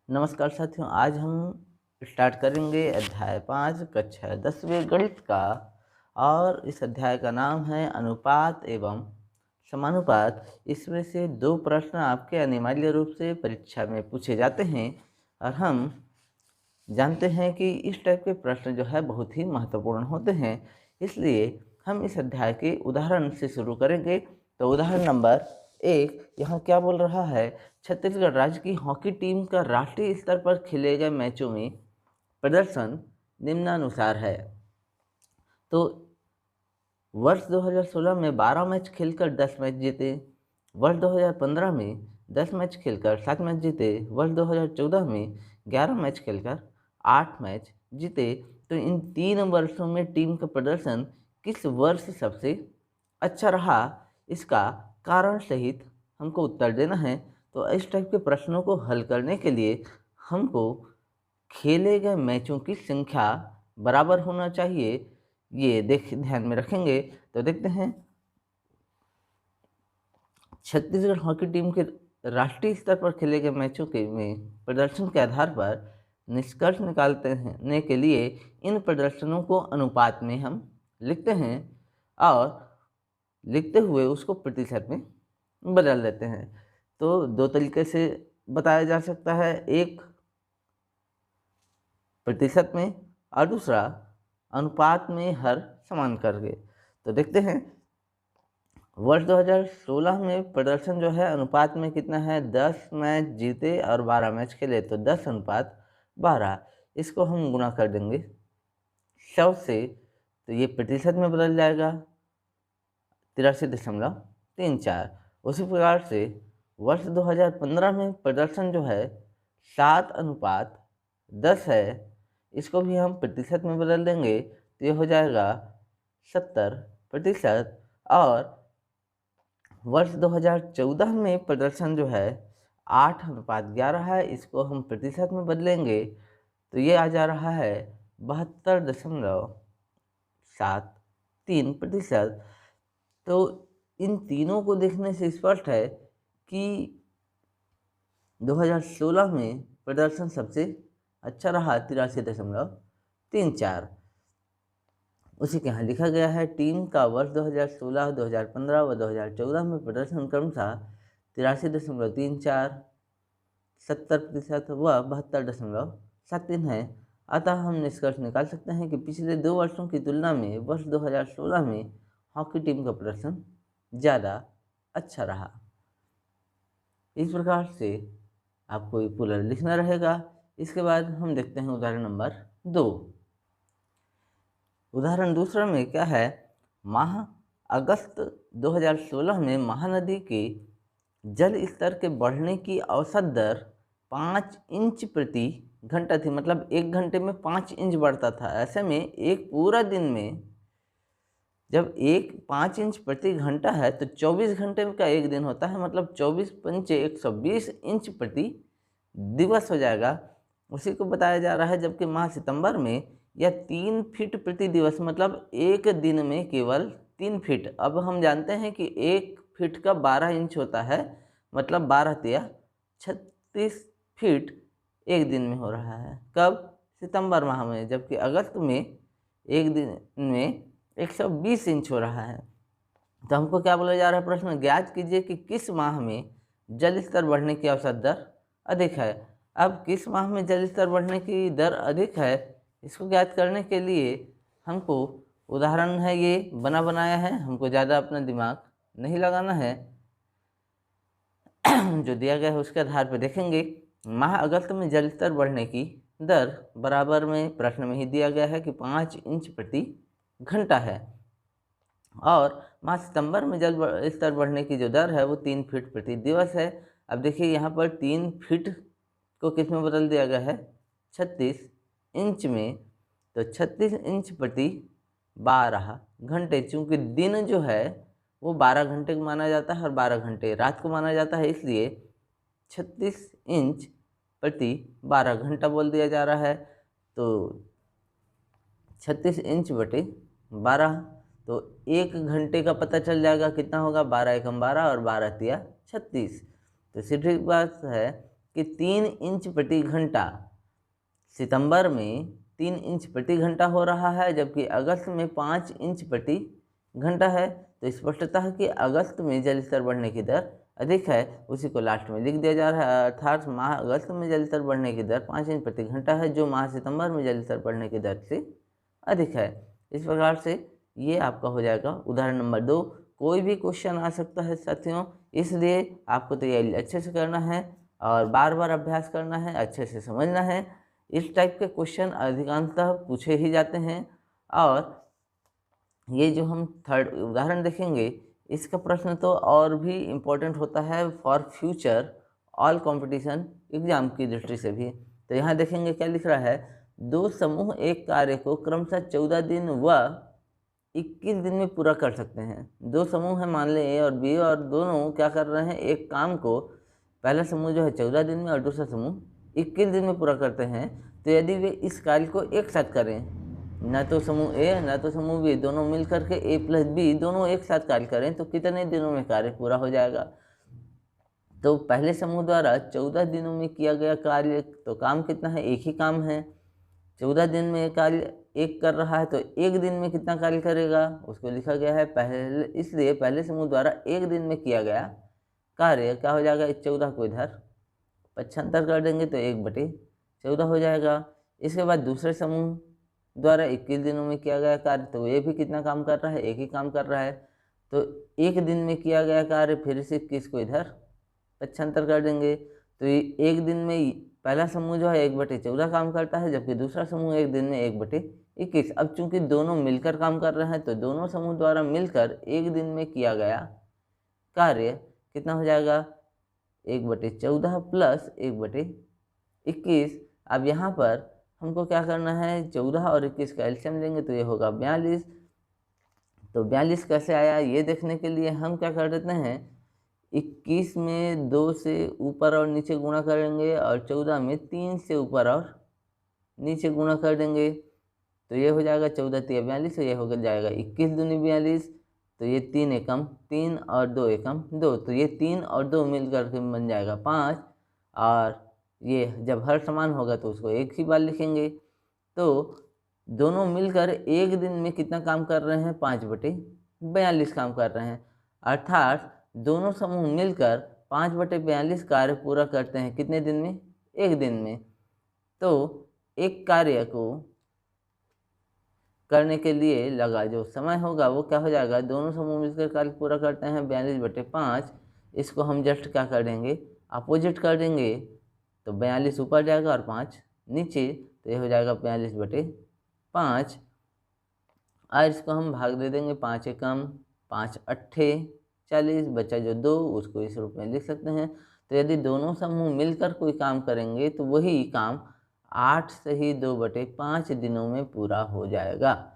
नमस्कार साथियों, आज हम स्टार्ट करेंगे अध्याय 5 कक्षा 10वीं गणित का। और इस अध्याय का नाम है अनुपात एवं समानुपात। इसमें से 2 प्रश्न आपके अनिवार्य रूप से परीक्षा में पूछे जाते हैं और हम जानते हैं कि इस टाइप के प्रश्न जो है बहुत ही महत्वपूर्ण होते हैं। इसलिए हम इस अध्याय के उदाहरण से शुरू करेंगे। तो उदाहरण नंबर 1 यहाँ क्या बोल रहा है, छत्तीसगढ़ राज्य की हॉकी टीम का राष्ट्रीय स्तर पर खेले गए मैचों में प्रदर्शन निम्नानुसार है। तो वर्ष 2016 में 12 मैच खेलकर 10 मैच जीते, वर्ष 2015 में 10 मैच खेलकर 7 मैच जीते, वर्ष 2014 में 11 मैच खेलकर 8 मैच जीते। तो इन 3 वर्षों में टीम का प्रदर्शन किस वर्ष सबसे अच्छा रहा, इसका कारण सहित हमको उत्तर देना है। तो इस टाइप के प्रश्नों को हल करने के लिए हमको खेले गए मैचों की संख्या बराबर होना चाहिए, ये ध्यान में रखेंगे। तो देखते हैं, छत्तीसगढ़ हॉकी टीम के राष्ट्रीय स्तर पर खेले गए मैचों के में प्रदर्शन के आधार पर निष्कर्ष निकालते हैं के लिए इन प्रदर्शनों को अनुपात में हम लिखते हैं और लिखते हुए उसको प्रतिशत में बदल देते हैं। तो 2 तरीके से बताया जा सकता है, एक प्रतिशत में और दूसरा अनुपात में हर समान करके। तो देखते हैं, वर्ष 2016 में प्रदर्शन जो है अनुपात में कितना है, 10 मैच जीते और 12 मैच खेले, तो 10 अनुपात 12। इसको हम गुणा कर देंगे 100 से, तो ये प्रतिशत में बदल जाएगा 83.34। उसी प्रकार से वर्ष 2015 में प्रदर्शन जो है 7 अनुपात 10 है, इसको भी हम प्रतिशत में बदल देंगे तो ये हो जाएगा 70%। और वर्ष 2014 में प्रदर्शन जो है 8 अनुपात 11 है, इसको हम प्रतिशत में बदलेंगे तो ये आ जा रहा है 72.73%। तो इन तीनों को देखने से स्पष्ट है कि 2016 में प्रदर्शन सबसे अच्छा रहा 83.34। उसी के यहाँ लिखा गया है, टीम का वर्ष 2016, 2015 व 2014 में प्रदर्शन क्रमशः 83.34, 70% व 72.73 है। अतः हम निष्कर्ष निकाल सकते हैं कि पिछले 2 वर्षों की तुलना में वर्ष 2016 में हॉकी टीम का प्रदर्शन ज़्यादा अच्छा रहा। इस प्रकार से आपको ये पूरा लिखना रहेगा। इसके बाद हम देखते हैं उदाहरण नंबर 2। उदाहरण दूसरा में क्या है, माह अगस्त 2016 में महानदी के जल स्तर के बढ़ने की औसत दर 5 इंच प्रति घंटा थी। मतलब 1 घंटे में 5 इंच बढ़ता था। ऐसे में एक पूरा दिन में जब 5 इंच प्रति घंटा है तो 24 घंटे का एक दिन होता है, मतलब 24 पंचे 120 इंच प्रति दिवस हो जाएगा। उसी को बताया जा रहा है, जबकि माह सितंबर में यह 3 फीट प्रति दिवस, मतलब एक दिन में केवल 3 फीट। अब हम जानते हैं कि 1 फीट का 12 इंच होता है, मतलब 12 तिया 36 फीट एक दिन में हो रहा है। कब? सितंबर माह में। जबकि अगस्त में एक दिन में 120 इंच हो रहा है। तो हमको क्या बोला जा रहा है, प्रश्न ज्ञात कीजिए कि किस माह में जल स्तर बढ़ने की औसत दर अधिक है। अब किस माह में जल स्तर बढ़ने की दर अधिक है, इसको ज्ञात करने के लिए हमको उदाहरण है ये बना बनाया है, हमको ज़्यादा अपना दिमाग नहीं लगाना है। जो दिया गया है उसके आधार पर देखेंगे। माह अगस्त में जल स्तर बढ़ने की दर बराबर में प्रश्न में ही दिया गया है कि 5 इंच प्रति घंटा है, और माह सितंबर में जल स्तर बढ़ने की जो दर है वो 3 फीट प्रति दिवस है। अब देखिए यहाँ पर 3 फीट को किस में बदल दिया गया है, 36 इंच में। तो 36 इंच प्रति 12 घंटे, चूँकि दिन जो है वो 12 घंटे को माना जाता है और 12 घंटे रात को माना जाता है, इसलिए 36 इंच प्रति 12 घंटा बोल दिया जा रहा है। तो 36 इंच बटे 12, तो 1 घंटे का पता चल जाएगा कितना होगा, 12 एकम 12 और 12 तिया 36। तो सीधी बात है कि 3 इंच प्रति घंटा सितंबर में 3 इंच प्रति घंटा हो रहा है, जबकि अगस्त में 5 इंच प्रति घंटा है। तो स्पष्टता है कि अगस्त में जल स्तर बढ़ने की दर अधिक है, उसी को लास्ट में लिख दिया जा रहा है। अर्थात माह अगस्त में जल स्तर बढ़ने की दर 5 इंच प्रति घंटा है, जो माह सितंबर में जल स्तर बढ़ने की दर से अधिक है। इस प्रकार से ये आपका हो जाएगा उदाहरण नंबर 2। कोई भी क्वेश्चन आ सकता है साथियों, इसलिए आपको तैयारी अच्छे से करना है और बार बार अभ्यास करना है, अच्छे से समझना है। इस टाइप के क्वेश्चन अधिकांशतः पूछे ही जाते हैं। और ये जो हम थर्ड उदाहरण देखेंगे, इसका प्रश्न तो और भी इम्पोर्टेंट होता है for future all competition exam की दृष्टि से भी। तो यहाँ देखेंगे क्या लिख रहा है, 2 समूह एक कार्य को क्रमशः 14 दिन व 21 दिन में पूरा कर सकते हैं। 2 समूह हैं, मान लें ए और बी, और दोनों क्या कर रहे हैं, एक काम को पहला समूह जो है 14 दिन में और दूसरा समूह 21 दिन में पूरा करते हैं। तो यदि वे इस कार्य को एक साथ करें, न तो समूह ए न तो समूह बी, दोनों मिल करके ए प्लस बी दोनों एक साथ कार्य करें, तो कितने दिनों में कार्य पूरा हो जाएगा। तो पहले समूह द्वारा 14 दिनों में किया गया कार्य, तो काम कितना है, एक ही काम है। 14 दिन में कार्य एक कर रहा है, तो एक दिन में कितना कार्य करेगा, उसको लिखा गया है पहले, इसलिए पहले समूह द्वारा एक दिन में किया गया कार्य क्या हो जाएगा, इस 14 को इधर 75 कर देंगे तो 1/14 हो जाएगा। इसके बाद दूसरे समूह द्वारा 21 दिनों में किया गया कार्य, तो ये भी कितना काम कर रहा है, एक ही काम कर रहा है। तो एक दिन में किया गया कार्य, फिर से 21 को इधर 75 कर देंगे। तो ये एक दिन में पहला समूह जो है 1/14 काम करता है, जबकि दूसरा समूह एक दिन में 1/21। अब चूंकि दोनों मिलकर काम कर रहे हैं, तो दोनों समूह द्वारा मिलकर एक दिन में किया गया कार्य कितना हो जाएगा, 1/14 प्लस 1/21। अब यहाँ पर हमको क्या करना है, 14 और 21 का एलसीएम लेंगे तो ये होगा 42। तो 42 कैसे आया ये देखने के लिए हम क्या कर देते हैं, 21 में 2 से ऊपर और नीचे गुणा करेंगे और 14 में 3 से ऊपर और नीचे गुणा कर देंगे। तो ये हो जाएगा 14 3 42, ये हो जाएगा 21 दूनी 42। तो ये 3 एकम 3 और 2 एकम 2, तो ये 3 और 2 मिल करके बन जाएगा 5। और ये जब हर समान होगा तो उसको एक ही बार लिखेंगे। तो दोनों मिलकर एक दिन में कितना काम कर रहे हैं, 5/42 काम कर रहे हैं। अर्थात दोनों समूह मिलकर 5/42 कार्य पूरा करते हैं कितने दिन में, एक दिन में। तो एक कार्य को करने के लिए लगा जो समय होगा वो क्या हो जाएगा, दोनों समूह मिलकर कार्य पूरा करते हैं 42/5। इसको हम जस्ट क्या कर देंगे, अपोजिट कर देंगे। तो 42 ऊपर जाएगा और 5 नीचे, तो ये हो जाएगा 42/5। और इसको हम भाग दे देंगे, 5 एकम 5 अट्ठे 40, बचा जो 2 उसको इस रूप में लिख सकते हैं। तो यदि दोनों समूह मिलकर कोई काम करेंगे तो वही काम 8 से ही 2/5 दिनों में पूरा हो जाएगा।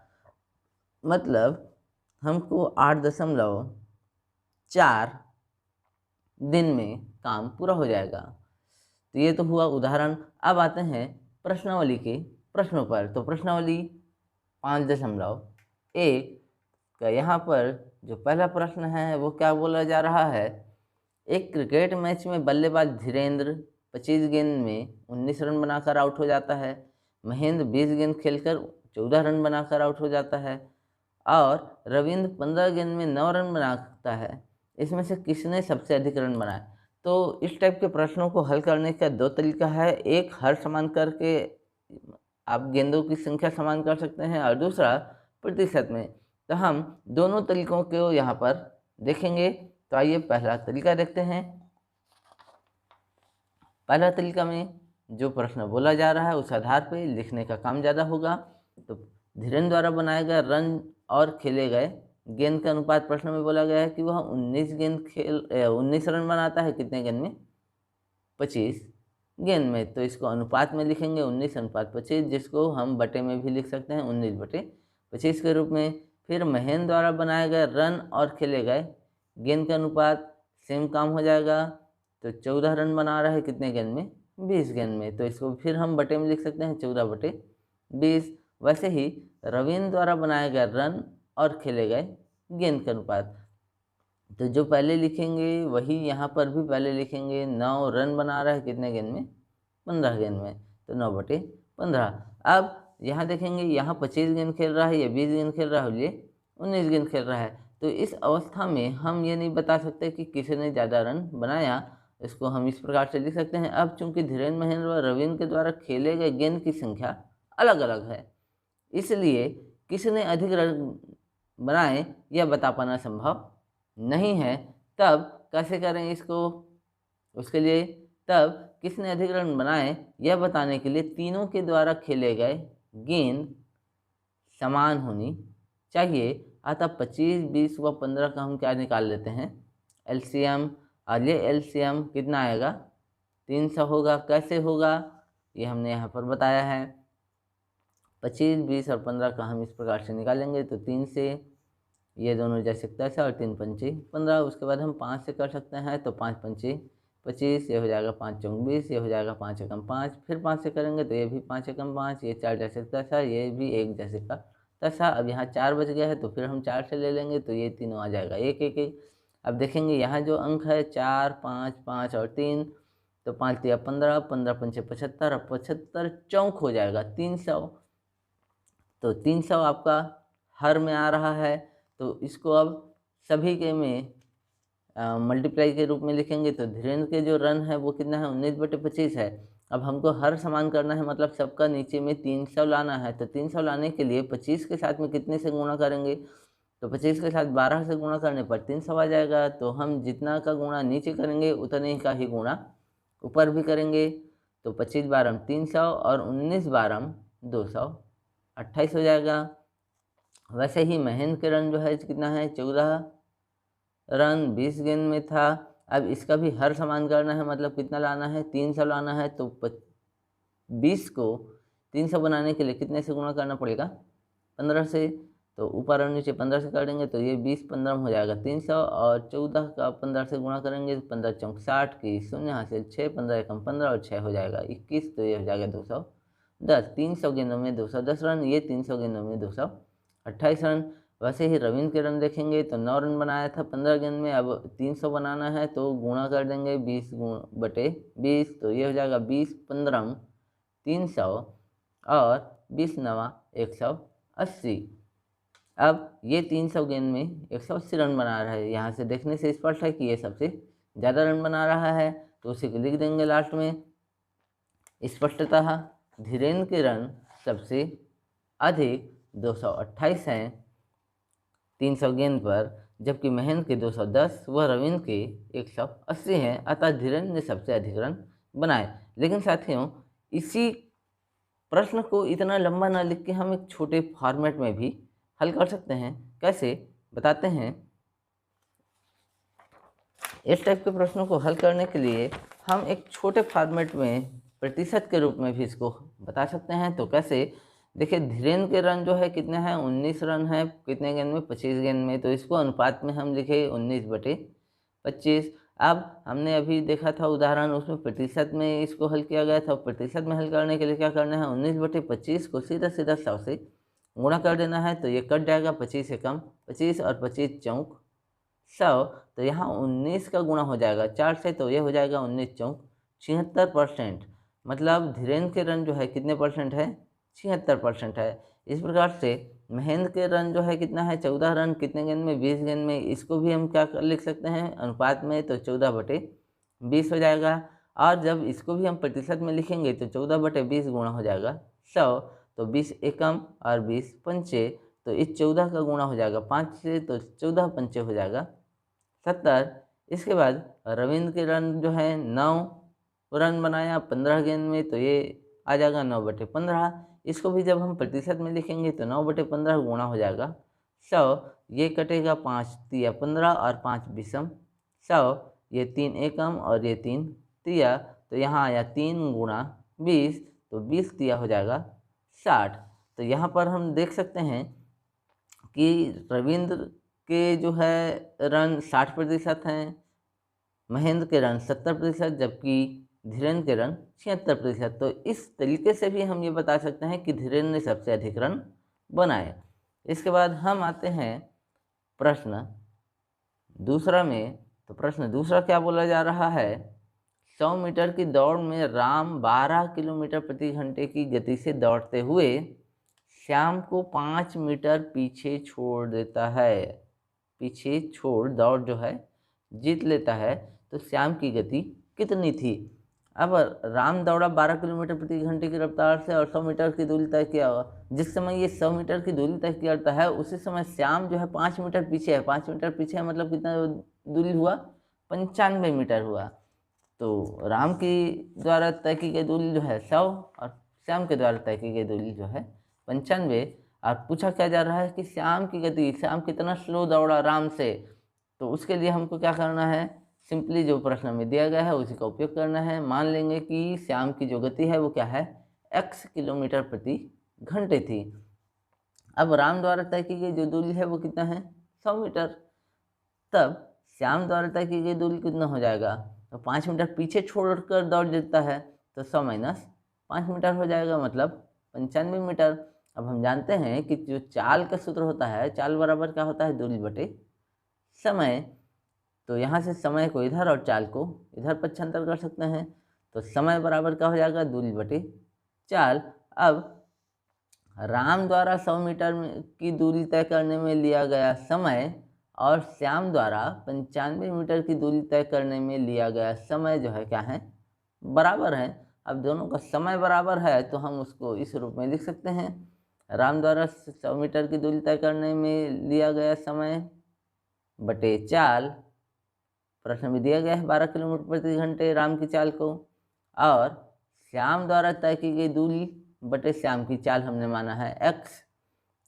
मतलब हमको 8.4 दिन में काम पूरा हो जाएगा। तो ये तो हुआ उदाहरण। अब आते हैं प्रश्नावली के प्रश्नों पर। तो प्रश्नावली 5.1 का यहाँ पर जो पहला प्रश्न है वो क्या बोला जा रहा है, एक क्रिकेट मैच में बल्लेबाज धीरेन्द्र 25 गेंद में 19 रन बनाकर आउट हो जाता है, महेंद्र 20 गेंद खेलकर 14 रन बनाकर आउट हो जाता है और रविंद्र 15 गेंद में 9 रन बनाता है। इसमें से किसने सबसे अधिक रन बनाए। तो इस टाइप के प्रश्नों को हल करने का 2 तरीका है, एक हर समान करके आप गेंदों की संख्या समान कर सकते हैं और दूसरा प्रतिशत में। तो हम दोनों तरीकों को यहाँ पर देखेंगे। तो आइए पहला तरीका देखते हैं। पहला तरीका में जो प्रश्न बोला जा रहा है उस आधार पर लिखने का काम ज़्यादा होगा। तो धीरेन्द्र द्वारा बनाए गए रन और खेले गए गेंद का अनुपात प्रश्न में बोला गया है कि वह 19 रन बनाता है कितने गेंद में, 25 गेंद में। तो इसको अनुपात में लिखेंगे 19:25, जिसको हम बटे में भी लिख सकते हैं 19/25 के रूप में। फिर महेंद्र द्वारा बनाए गए रन और खेले गए गेंद का अनुपात सेम काम हो जाएगा। तो 14 रन बना रहा है कितने गेंद में, 20 गेंद में। तो इसको फिर हम बटे में लिख सकते हैं 14/20। वैसे ही रविंद्र द्वारा बनाए गए रन और खेले गए गेंद का अनुपात, तो जो पहले लिखेंगे वही यहाँ पर भी पहले लिखेंगे। 9 रन बना रहा है कितने गेंद में? 15 गेंद में, तो 9/15। अब यहाँ देखेंगे, यहाँ 25 गेंद खेल रहा है, या 20 गेंद खेल रहा है, ये 19 गेंद खेल रहा है। तो इस अवस्था में हम ये नहीं बता सकते कि किसने ज़्यादा रन बनाया। इसको हम इस प्रकार से लिख सकते हैं। अब चूंकि धीरेन्द्र, महेंद्र व रविंद्र के द्वारा खेले गए गेंद की संख्या अलग अलग है, इसलिए किसने अधिक रन बनाए यह बता पाना संभव नहीं है। तब कैसे करें इसको? उसके लिए तब किसने अधिक रन बनाए यह बताने के लिए तीनों के द्वारा खेले गए गेंद समान होनी चाहिए। अतः 25, 20 व 15 का हम क्या निकाल लेते हैं? एलसीएम। और ये एलसीएम कितना आएगा? 300 होगा। कैसे होगा ये हमने यहाँ पर बताया है। 25, 20 और 15 का हम इस प्रकार से निकालेंगे। तो 3 से ये दोनों जा सकता है, और 3 पंचे 15। उसके बाद हम 5 से कर सकते हैं, तो 5 पंचे 25, ये हो जाएगा 5 चौक 20, ये हो जाएगा 5 एकम 5। फिर 5 से करेंगे तो ये भी 5 एकम 5, ये 4 जा सकता है, ये भी 1 जा सकता है। अब यहाँ 4 बच गया है, तो फिर हम 4 से ले लेंगे, तो ये तीनों आ जाएगा 1 1 1। अब देखेंगे यहाँ जो अंक है 4 5 5 और 3, तो 5 तिया 15, 15 पंचे 75, और 75 चौक हो जाएगा 300। तो 300 आपका हर में आ रहा है। तो इसको अब सभी के में मल्टीप्लाई के रूप में लिखेंगे। तो धीरेन्द्र के जो रन है वो कितना है? 19/25 है। अब हमको हर समान करना है, मतलब सबका नीचे में 300 लाना है। तो 300 लाने के लिए 25 के साथ में कितने से गुणा करेंगे? तो 25 के साथ 12 से गुणा करने पर 300 आ जाएगा। तो हम जितना का गुणा नीचे करेंगे उतने का ही गुणा ऊपर भी करेंगे। तो 25 बारम 300 और 19 बारम 228 हो जाएगा। वैसे ही महेंद्र के रन जो है कितना है? 14 रन 20 गेंद में था। अब इसका भी हर समान करना है, मतलब कितना लाना है? 300 लाना है। तो 20 को 300 बनाने के लिए कितने से गुणा करना पड़ेगा? 15 से। तो ऊपर और नीचे 15 से कर देंगे, तो ये 20 15 हो जाएगा 300, और 14 का 15 से गुणा करेंगे, तो 15 चौक 60 की 0 यहाँ से 6, 15 एकम 15 और 6 हो जाएगा 21, तो ये हो जाएगा 210। 300 गेंदों में 210 रन, ये 300 गेंदों में 228 रन। वैसे ही रविंद्र के रन देखेंगे तो 9 रन बनाया था 15 गेंद में। अब 300 बनाना है, तो गुणा कर देंगे 20/20, तो ये हो जाएगा 20 15 300 और 20 9 180। अब ये 300 गेंद में 180 रन बना रहा है। यहाँ से देखने से स्पष्ट है कि ये सबसे ज़्यादा रन बना रहा है, तो उसी को लिख देंगे लास्ट में। स्पष्टतः धीरेन्द्र के रन सबसे अधिक 228 हैं 300 गेंद पर, जबकि महेंद्र के 210 व रविंद्र के 180 हैं। अतः धीरेन्द्र ने सबसे अधिक रन बनाए। लेकिन साथियों, इसी प्रश्न को इतना लंबा ना लिख के हम एक छोटे फॉर्मेट में भी हल कर सकते हैं। कैसे बताते हैं। इस टाइप के प्रश्नों को हल करने के लिए हम एक छोटे फॉर्मेट में प्रतिशत के रूप में भी इसको बता सकते हैं। तो कैसे? देखिए, धीरेन्द्र के रन जो है कितने हैं? 19 रन है कितने गेंद में? 25 गेंद में। तो इसको अनुपात में हम लिखे 19/25। अब हमने अभी देखा था उदाहरण, उसमें प्रतिशत में इसको हल किया गया था। प्रतिशत में हल करने के लिए क्या करना है? 19/25 को सीधा सीधा 100 से गुणा कर देना है। तो ये कट जाएगा 25 एकम 25 और 25 चौक 100। तो यहाँ 19 का गुणा हो जाएगा 4 से, तो ये हो जाएगा 19 चौक 76%। मतलब धीरेन्द्र के रन जो है कितने परसेंट है? 76% है। इस प्रकार से महेंद्र के रन जो है कितना है? 14 रन कितने गेंद में? 20 गेंद में। इसको भी हम क्या लिख सकते हैं अनुपात में? तो 14/20 हो जाएगा। और जब इसको भी हम प्रतिशत में लिखेंगे तो 14/20 गुणा हो जाएगा 100। तो 20 एकम और 20 पंचे, तो इस 14 का गुणा हो जाएगा 5 से, तो 14 पंचे हो जाएगा 70। इसके बाद रविंद्र के रन जो है 9 रन बनाया 15 गेंद में, तो ये आ जाएगा 9/15। इसको भी जब हम प्रतिशत में लिखेंगे तो 9/15 गुणा हो जाएगा 100। ये कटेगा 5 तिया 15 और 5 बिसम 100, ये 3 एकम और ये 3 तिया, तो यहाँ आया 3 गुणा 20, तो 20 तिया हो जाएगा 60। तो यहाँ पर हम देख सकते हैं कि रविंद्र के जो है रन 60% हैं, महेंद्र के रन 70%, जबकि धीरेन्द्र के रन 76%। तो इस तरीके से भी हम ये बता सकते हैं कि धीरेन्द्र ने सबसे अधिक रन बनाए। इसके बाद हम आते हैं प्रश्न दूसरा में तो प्रश्न दूसरा क्या बोला जा रहा है, 100 मीटर की दौड़ में राम 12 किलोमीटर प्रति घंटे की गति से दौड़ते हुए श्याम को 5 मीटर पीछे छोड़ देता है। पीछे छोड़ दौड़ जो है जीत लेता है, तो श्याम की गति कितनी थी। अब राम दौड़ा 12 किलोमीटर प्रति घंटे की रफ्तार से और 100 मीटर की दूरी तय किया। जिस समय ये 100 मीटर की दूरी तय करता है उसी समय श्याम जो है 5 मीटर पीछे है। 5 मीटर पीछे है मतलब कितना दूरी हुआ, 95 मीटर हुआ। तो राम की द्वारा तय की गई दूरी जो है 100 और श्याम के द्वारा तय की गई दूरी जो है 95। और पूछा क्या जा रहा है कि श्याम की गति, श्याम कितना स्लो दौड़ा राम से। तो उसके लिए हमको क्या करना है, सिंपली जो प्रश्न में दिया गया है उसी का उपयोग करना है। मान लेंगे कि श्याम की जो गति है वो क्या है, x किलोमीटर प्रति घंटे थी। अब राम द्वारा तय की गई जो दूरी है वो कितना है, 100 मीटर। तब श्याम द्वारा तय की गई दूरी कितना हो जाएगा, तो 5 मीटर पीछे छोड़कर दौड़ देता है, तो 100 माइनस 5 मीटर हो जाएगा, मतलब 95 मीटर। अब हम जानते हैं कि जो चाल का सूत्र होता है, चाल बराबर क्या होता है, दूरी बटे समय। तो यहाँ से समय को इधर और चाल को इधर पक्षांतर कर सकते हैं। तो समय बराबर क्या हो जाएगा, दूरी बटे चाल। अब राम द्वारा 100 मीटर की दूरी तय करने में लिया गया समय और श्याम द्वारा 95 मीटर की दूरी तय करने में लिया गया समय जो है क्या है, बराबर है। अब दोनों का समय बराबर है तो हम उसको इस रूप में लिख सकते हैं, राम द्वारा 100 मीटर की दूरी तय करने में लिया गया समय बटे चाल। प्रश्न में दिया गया है 12 किलोमीटर प्रति घंटे राम की चाल को, और श्याम द्वारा तय की गई दूरी बटे श्याम की चाल हमने माना है x।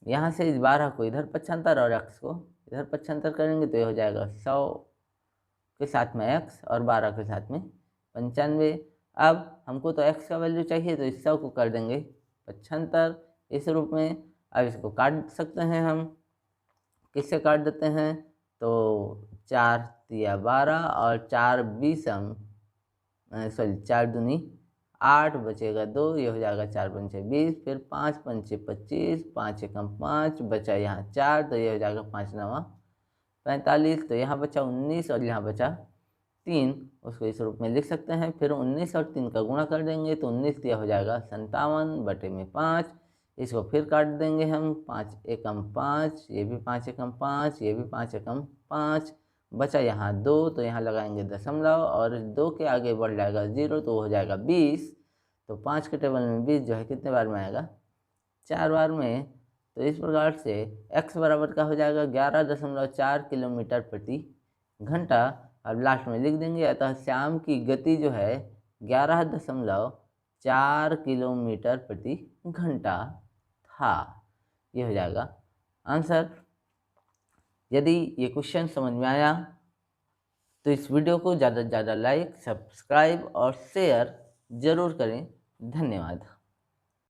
यहाँ से इस 12 को इधर पक्षांतर और x को इधर पक्षांतर करेंगे तो ये हो जाएगा 100 के साथ में x और 12 के साथ में 95। अब हमको तो x का वैल्यू चाहिए तो इस 100 को कर देंगे पक्षांतर इस रूप में। अब इसको काट सकते हैं हम, किससे काट देते हैं, तो 4 तिया 12 और 4 20 सॉरी 4 दूनी 8 बचेगा 2, ये हो जाएगा 4 पंचे 20, फिर 5 पंचे 25, 5 एकम 5 बचा यहाँ 4, तो ये हो जाएगा 5 नवा 45। तो यहाँ बचा 19 और यहाँ बचा 3, उसको इस रूप में लिख सकते हैं। फिर 19 और 3 का गुणा कर देंगे तो 19 दिया हो जाएगा 57 बटे में 5। इसको फिर काट देंगे हम, 5 एकम 5, ये भी 5 एकम 5, ये भी 5 एकम 5, बचा यहाँ 2, तो यहाँ लगाएंगे दशमलव और 2 के आगे बढ़ जाएगा 0, तो हो जाएगा 20। तो 5 के टेबल में 20 जो है कितने बार में आएगा, 4 बार में। तो इस प्रकार से x बराबर का हो जाएगा 11.4 किलोमीटर प्रति घंटा। अब लास्ट में लिख देंगे, अतः श्याम की गति जो है 11.4 किलोमीटर प्रति घंटा था। ये हो जाएगा आंसर। यदि ये क्वेश्चन समझ में आया तो इस वीडियो को ज़्यादा से ज़्यादा लाइक, सब्सक्राइब और शेयर ज़रूर करें। धन्यवाद।